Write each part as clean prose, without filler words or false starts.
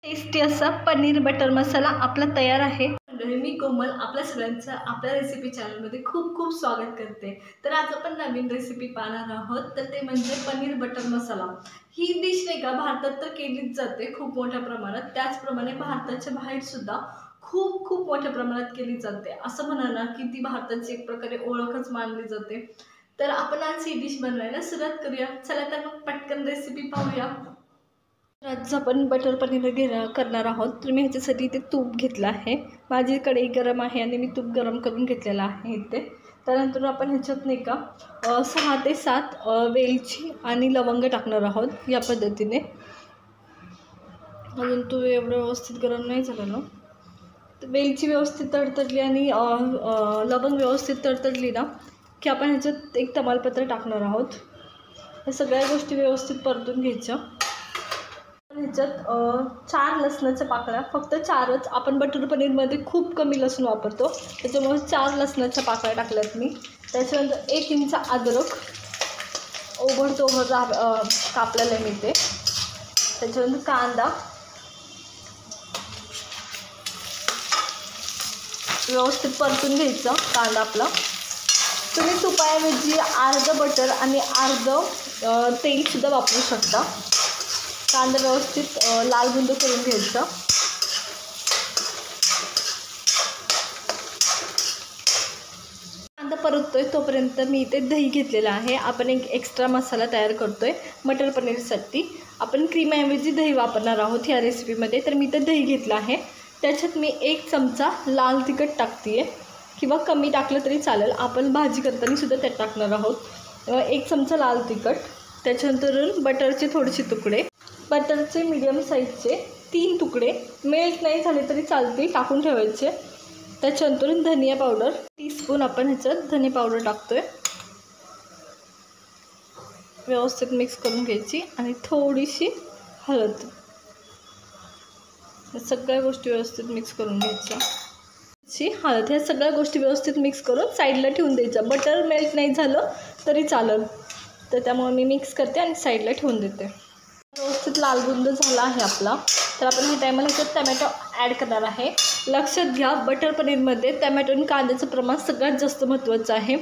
Tasty असा paneer butter मसाला आपला तयार आहे। मी कोमल आपल्या सगळ्यांचं आपल्या रेसिपी चॅनलमध्ये खूप खूप स्वागत करते। तर आज आपण नवीन रेसिपी पाहणार आहोत, तर ते म्हणजे पनीर बटर मसाला। ही डिश नाही का भारतात तर केलीच जाते खूप मोठ्या प्रमाणात, त्याचप्रमाणे भारताच्या बाहेर सुद्धा खूप खूप मोठ्या प्रमाणात केली जाते। असं म्हणा ना की ती भारताची एक प्रकारे ओळखच मानली जाते। तर आपण आज ही डिश बनवायला सुरुवात करूया। चला तर मग पटकन रेसिपी पाहूया। आज आपण बटर पनीर करणार आहोत। तर मी ह्याच्यासाठी इथे तूप घेतलं आहे। माझी कढई गरम आहे आणि मी तूप गरम करून घेतलेलं आहे इथे। त्यानंतर आपण ह्याच्यात नाही का 6 ते 7 वेलची आणि लवंग टाकणार आहोत या पद्धतीने। अजून तूप एवढं व्यवस्थित गरम नाही झालं ना, तर वेलची व्यवस्थित तडतडली आणि लवंग व्यवस्थित तडतडली ना की आपण ह्याच्यात एक तमालपत्र टाकणार आहोत। या सगळ्या गोष्टी व्यवस्थित परतून घ्यायच्या। ह्याच्यात 4 लसणाच्या पाकळ्या, फक्त 4च। आपण बटर पनीरमध्ये खूप कमी लसूण वापरतो, त्याच्यामुळे 4 लसणाच्या पाकळ्या टाकल्यात मी। त्याच्यानंतर 1 इंच अद्रक ओबडधोबड कापलेलं आहे मी ते। त्याच्यानंतर कांदा व्यवस्थित परतून घ्यायचा कांदा आपला। तुम्ही तुपाऐवजी अर्ध बटर आणि अर्ध तेलसुद्धा वापरू शकता। कांदा व्यवस्थित लाल बुंद करून घ्यायचा। कांदा परततोय तोपर्यंत मी इथे दही घेतलेला आहे। आपण एक एक्स्ट्रा मसाला तयार करतोय मटर पनीरसाठी। आपण क्रीमऐवजी दही वापरणार आहोत ह्या रेसिपीमध्ये। तर मी इथे दही घेतलं आहे। त्याच्यात मी 1 चमचा लाल तिखट टाकते आहे, किंवा कमी टाकलं तरी चालेल। आपण भाजी करताना सुद्धा त्यात टाकणार आहोत। 1 चमचा लाल तिखट। त्याच्यानंतर बटरचे थोडेसे तुकडे, बटरचे मीडियम साईजचे 3 तुकडे, मेल्ट नाही झाले तरी चालतील, टाकून ठेवायचे। त्याच्यानंतर धनिया पावडर टीस्पून आपण ह्याच्यात धने पावडर टाकतोय। व्यवस्थित मिक्स करून घ्यायची आणि थोडीशी हळद। सगळ्या गोष्टी व्यवस्थित मिक्स करून घ्यायच्या। हळद, ह्या सगळ्या गोष्टी व्यवस्थित मिक्स करून साईडला ठेवून द्यायचं। बटर मेल्ट नाही झालं तरी चालेल, तर त्यामुळे मी मिक्स करते आणि साईडला ठेवून देते। व्यवस्थित लाल बुंद झाला आहे आपला। तर आपण ह्या टायमाला ह्याच्यात टमॅटो ॲड करणार आहे। लक्षात घ्या, बटर पनीरमध्ये टमॅटो आणि कांद्याचं प्रमाण सगळ्यात जास्त महत्त्वाचं आहे।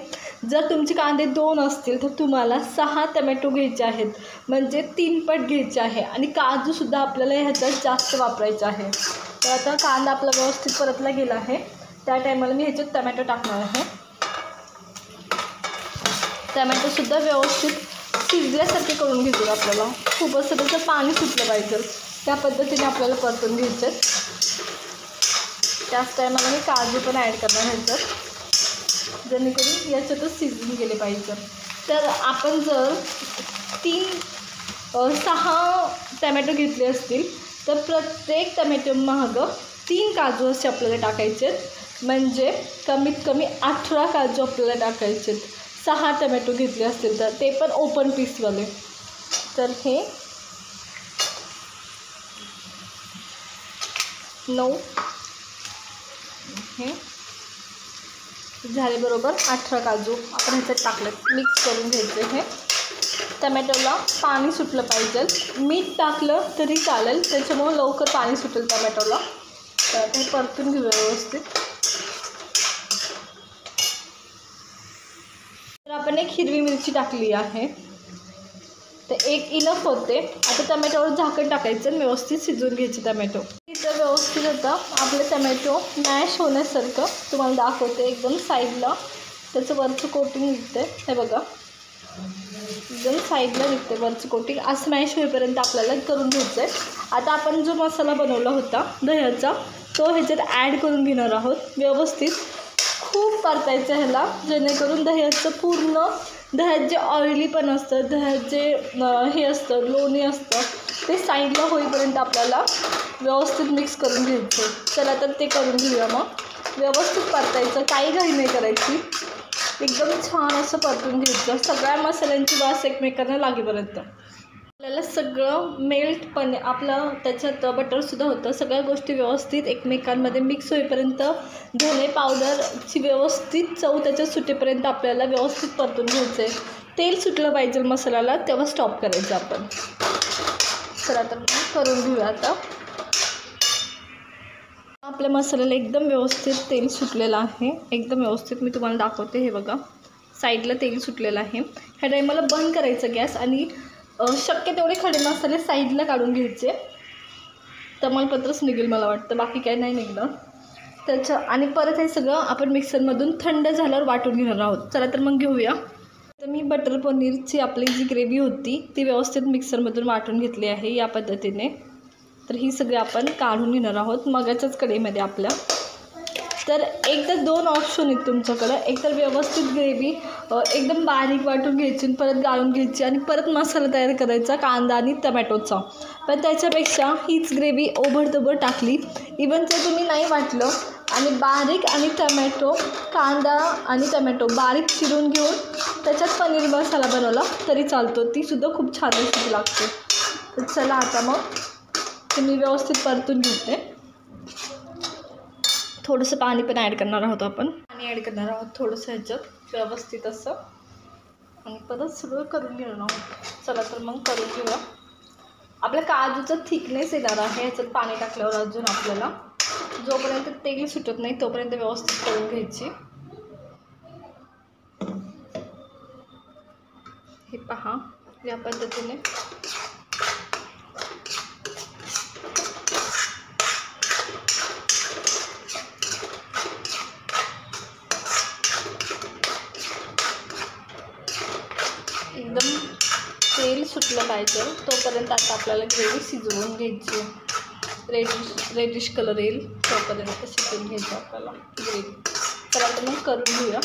जर तुमचे कांदे 2 असतील तर तुम्हाला 6 टमॅटो घ्यायचे आहेत, म्हणजे 3 पट घ्यायचे आहे। आणि काजूसुद्धा आपल्याला ह्याच्यात जास्त वापरायचे आहे। तर आता कांदा आपला व्यवस्थित परतला गेला आहे। त्या टायमाला मी ह्याच्यात टमॅटो टाकणार आहे। टमॅटोसुद्धा व्यवस्थित शिजल्यासारखे करून घ्यायचे आपल्याला। खूप असं त्याचं पाणी सुटलं पाहिजे, त्या पद्धतीने आपल्याला परतून घ्यायचं। त्याच टायमाला मी काजू पण ॲड करणार ह्याच्यात, जेणेकरून याच्यातच शिजून गेले पाहिजे। तर आपण जर 6 टमॅटो घेतले असतील तर प्रत्येक टमॅटो मागं 3 काजू असे आपल्याला टाकायचे, म्हणजे कमीत कमी 18 काजू आपल्याला टाकायचे। 6 टमॅटो घेतले असतील तर, ते पण ओपन पीसवाले। तर हे 9 हे झाले बरोबर 18 काजू आपण ह्याच्यात टाकले। मिक्स करून घ्यायचे। हे टमॅटोला पाणी सुटलं पाहिजे। मीठ टाकलं तरी चालेल, त्याच्यामुळे लवकर पाणी सुटेल टमॅटोला। तर ते परतून घेऊया व्यवस्थित। तर आपण एक हिरवी मिरची टाकली आहे, तर 1 इनफ होते। आता टमॅटोवर झाकण टाकायचं आणि व्यवस्थित शिजवून घ्यायचे टमॅटो। इथं व्यवस्थित आता आपले टमॅटो मॅश होण्यासारखं तुम्हाला दाखवते। एकदम साईडला त्याचं वरचं कोटिंग निघते, हे बघा, एकदम साईडला निघते वरचं कोटिंग। असं मॅश होईपर्यंत आपल्याला करून घ्यायचं आहे। आता आपण जो मसाला बनवला होता दह्याचा, तो ह्याच्यात ॲड करून घेणार आहोत। व्यवस्थित खूप परतायचं ह्याला, जेणेकरून दह्याचं पूर्ण, दह्यात जे ऑइली पण असतं, दह्यात जे हे असतं लोणी असतं, ते साईडला होईपर्यंत आपल्याला व्यवस्थित मिक्स करून घ्यायचं। चला तर ते करून घेऊया। मग व्यवस्थित परतायचं, काही घाई नाही करायची, एकदम छान असं परतून घ्यायचं। सगळ्या मसाल्यांची वास एकमेकांना लागेपर्यंत आपल्याला सगळं मेल्टपणे आपलं त्याच्यात बटरसुद्धा होतं। सगळ्या गोष्टी व्यवस्थित एकमेकांमध्ये मिक्स होईपर्यंत, धने पावडरची व्यवस्थित चव त्याच्यात सुटेपर्यंत आपल्याला व्यवस्थित परतून घ्यायचं आहे। तेल सुटलं पाहिजे मसाल्याला, तेव्हा स्टॉप करायचं आपण। चला तर करून घेऊया आता। आपल्या मसाल्याला एकदम व्यवस्थित तेल सुटलेलं आहे, एकदम व्यवस्थित. मी तुम्हाला दाखवते, हे बघा साईडला तेल सुटलेलं आहे. ह्या टाईमाला बंद करायचं गॅस आणि शक्य तेवढे खडे मसाले साईडला काढून घ्यायचे. तमालपत्रच निघेल मला वाटतं, बाकी काय नाही निघलं त्याचं. आणि परत हे सगळं आपण मिक्सरमधून थंड झाल्यावर वाटून घेणार आहोत. चला तर मग घेऊया. तर मी बटर पनीरची आपली जी ग्रेव्ही होती ती व्यवस्थित मिक्सरमधून वाटून घेतली आहे या पद्धतीने. तर ही सगळी आपण काढून घेणार आहोत मगाच्याच कढईमध्ये आपल्या. तर एक तर दोन ऑप्शन आहेत तुमच्याकडं. एक तर व्यवस्थित ग्रेव्ही एकदम बारीक वाटून घ्यायची, परत गाळून घ्यायची आणि परत मसाला तयार करायचा कांदा आणि टमॅटोचा. पण त्याच्यापेक्षा हीच ग्रेव्ही ओबडधोबड टाकली. इवन जर तुम्ही नाही वाटलं आणि बारीक आणि टमॅटो, कांदा आणि टमॅटो बारीक चिरून घेऊन त्याच्यात पनीर मसाला बनवला तरी चालतो, तीसुद्धा खूप छान रेसिपी लागते. तर चला आता मग ते मी व्यवस्थित परतून घेते. थोडंसं पाणी पण ॲड करणार आहोत आपण. पाणी ॲड करणार आहोत थोडंसं ह्याच्यात व्यवस्थित असं, आणि परत सगळं करून घेणार आहोत. चला तर मग करून घेऊया. आपल्या काजूचं थिकनेस येणार आहे ह्याच्यात पाणी टाकल्यावर. अजून आपल्याला जोपर्यंत तेल सुटत नाही तोपर्यंत व्यवस्थित करून घ्यायची. हे पहा या पद्धतीने. एकदम तेल सुटलं पाहिजे तोपर्यंत आता आपल्याला ग्रेव्ही शिजवून घ्यायची. रेडिश कलर येईल तोपर्यंत शिजवून घ्यायचं आपल्याला ग्रेव्ही. तर आता मग करून घेऊया.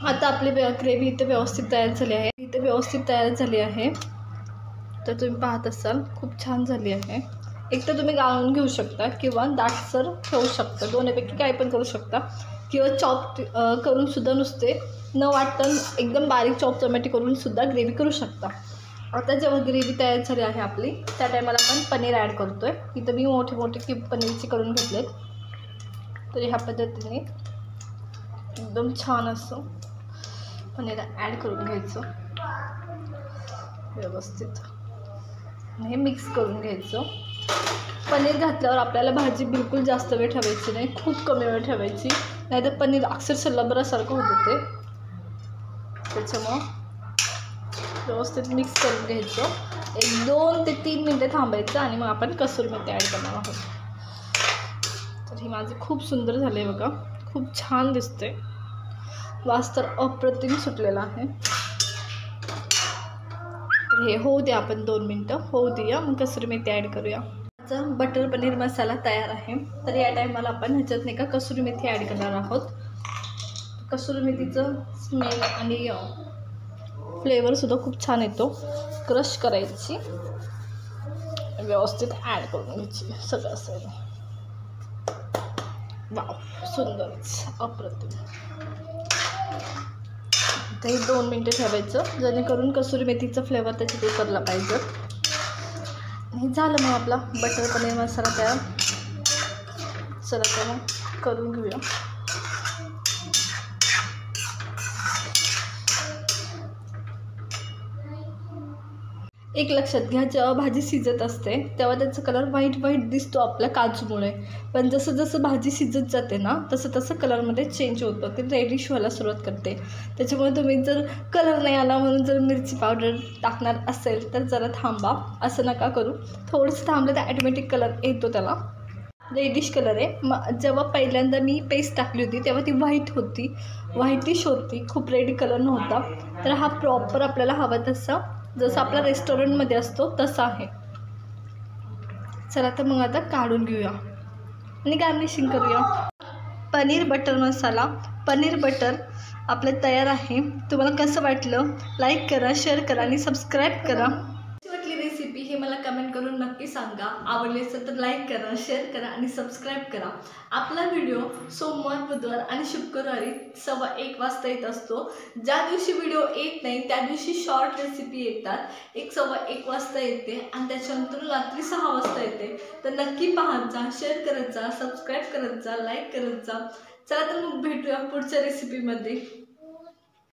आता आपली ग्रेव्ही इथे व्यवस्थित तयार झाली आहे. तर तुम्ही पाहत असाल खूप छान झाली आहे. एक तर तुम्ही गाळून घेऊ शकता किंवा दाटसर ठेवू शकता, दोन्हीपैकी काही पण करू शकता. किंवा चॉप करूनसुद्धा नुसते न वाटतं एकदम बारीक चॉप टोमॅटो करूनसुद्धा ग्रेव्ही करू शकता. आता जेव्हा ग्रेव्ही तयार झाली आहे आपली त्या टायमाला आपण पनीर ॲड करतो आहे. इथं मी मोठे मोठे क्यूब पनीरचे करून घेतलेत. तर ह्या पद्धतीने एकदम छान असं पनीर ॲड करून घ्यायचं व्यवस्थित. हे मिक्स करून घ्यायचं. पनीर घातल्यावर आपल्याला भाजी बिलकुल जास्त वेळ ठेवायची नाही, खूप कमी वेळ ठेवायची, नाहीतर पनीर अक्षरशः लबरासारखं होत होते. त्याच्यामुळं व्यवस्थित मिक्स करून घ्यायचं. 1-2 ते 3 मिनटं थांबायचं आणि मग आपण कसुरी मेथी ॲड करणार आहोत. तर ही माझी खूप सुंदर झाली आहे बघा, खूप छान दिसते. वास तर अप्रतिम सुटलेला आहे. तर हे होऊ द्या, आपण 2 मिनटं होऊ द्या, मग कसुरी मेथी ॲड करूया. माझा बटर पनीर मसाला तयार आहे. तर या टायमाला आपण ह्याच्यात नाही का कसुरी मेथी ॲड करणार आहोत. कसुरी मेथीचं स्मेल आणि फ्लेवरसुद्धा खूप छान येतो. क्रश करायची, व्यवस्थित ॲड करून घ्यायची सगळं असेल. वाव, सुंदरच अप्रतिम. ते 2 मिनटं ठेवायचं जेणेकरून कसुरी मेथीचा फ्लेवर त्याच्यात उतरला पाहिजे. हे झालं मग आपला बटर पनीर मसाला तयार. चला तर मग करून घेऊया. एक लक्षात घ्या, जेव्हा भाजी शिजत असते तेव्हा त्याचा कलर व्हाईट दिसतो आपल्या काजूमुळे, पण जसं जसं भाजी शिजत जाते ना तसं तसं कलरमध्ये चेंज होतं, ते रेडिश व्हायला सुरुवात करते. त्याच्यामुळे तुम्ही जर कलर नाही आला म्हणून जर मिरची पावडर टाकणार असेल तर जरा थांबा, असं नका करू. थोडंसं थांबलं तर ॲटोमॅटिक कलर येतो, त्याला रेडिश कलर आहे. जेव्हा पहिल्यांदा मी पेस्ट टाकली होती तेव्हा ती व्हाईटिश होती, खूप रेड कलर नव्हता. तर हा प्रॉपर आपल्याला हवा तसा, जसं आपला रेस्टॉरंटमध्ये असतो तसा आहे. चला तर मग आता काढून घेऊया आणि गार्निशिंग करूया. पनीर बटर मसाला, पनीर बटर आपलं तयार आहे. तुम्हाला कसं वाटलं लाईक करा, शेअर करा आणि सबस्क्राईब करा. कशी वाटली रेसिपी हे मला मला कमेंट करून नक्की सांगा. आवडले असेल तर लाईक करा, शेअर करा आणि सबस्क्राईब करा. आपला व्हिडिओ सोमवार, बुधवार आणि शुक्रवारी 1:15 वाजता येत असतो. ज्या दिवशी व्हिडिओ येत नाही त्या दिवशी शॉर्ट रेसिपी येतात. 1:15 वाजता येते आणि त्याच्यानंतर रात्री 6 वाजता येते. तर नक्की पाहत जा, शेअर करत जा, सबस्क्राईब करत जा, लाईक करत जा. चला तर मग भेटूया पुढच्या रेसिपीमध्ये.